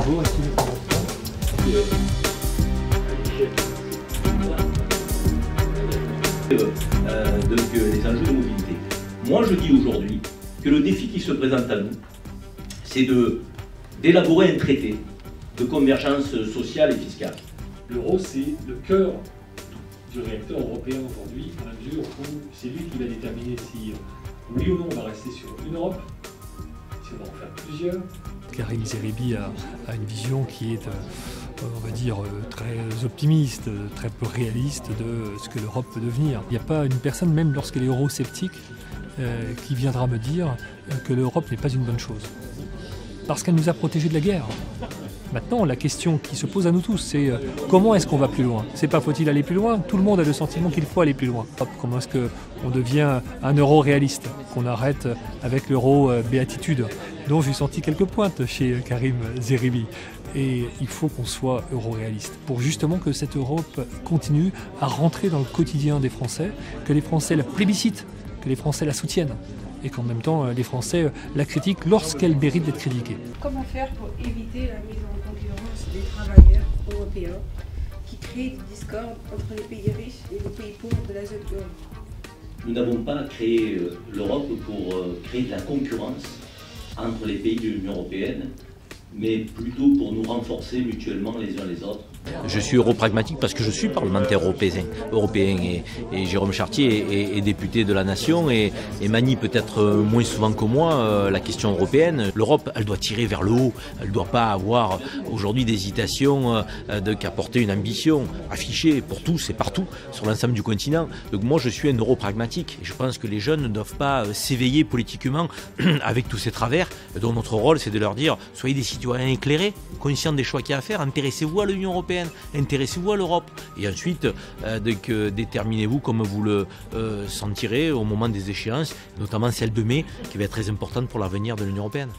Bonjour, est-ce que vous les enjeux de mobilité. Moi, je dis aujourd'hui que le défi qui se présente à nous, c'est d'élaborer un traité de convergence sociale et fiscale. L'euro, c'est le cœur du réacteur européen aujourd'hui, à la mesure où c'est lui qui va déterminer si oui ou non on va rester sur une Europe, si on va en faire plusieurs. Karim Zeribi a une vision qui est, on va dire, très optimiste, très peu réaliste de ce que l'Europe peut devenir. Il n'y a pas une personne, même lorsqu'elle est eurosceptique, qui viendra me dire que l'Europe n'est pas une bonne chose. Parce qu'elle nous a protégés de la guerre. Maintenant, la question qui se pose à nous tous, c'est comment est-ce qu'on va plus loin? C'est pas faut-il aller plus loin? Tout le monde a le sentiment qu'il faut aller plus loin. Comment est-ce qu'on devient un euro réaliste? Qu'on arrête avec l'euro béatitude, dont j'ai senti quelques pointes chez Karim Zeribi. Et il faut qu'on soit euro-réaliste pour justement que cette Europe continue à rentrer dans le quotidien des Français, que les Français la plébiscitent, que les Français la soutiennent. Et qu'en même temps, les Français la critiquent lorsqu'elle mérite d'être critiquée. Comment faire pour éviter la mise en concurrence des travailleurs européens qui créent des discordes entre les pays riches et les pays pauvres de la zone euro? Nous n'avons pas créé l'Europe pour créer de la concurrence entre les pays de l'Union européenne, mais plutôt pour nous renforcer mutuellement les uns les autres. Je suis europragmatique parce que je suis parlementaire européen et Jérôme Chartier est député de la Nation et manie peut-être moins souvent que moi la question européenne. L'Europe, elle doit tirer vers le haut, elle ne doit pas avoir aujourd'hui d'hésitation qu'à porter une ambition affichée pour tous et partout sur l'ensemble du continent. Donc moi je suis un europragmatique et je pense que les jeunes ne doivent pas s'éveiller politiquement avec tous ces travers, dont notre rôle c'est de leur dire soyez des citoyens éclairés, conscients des choix qu'il y a à faire, intéressez-vous à l'Union européenne. Intéressez-vous à l'Europe et ensuite déterminez-vous comme vous le sentirez au moment des échéances, notamment celle de mai qui va être très importante pour l'avenir de l'Union européenne.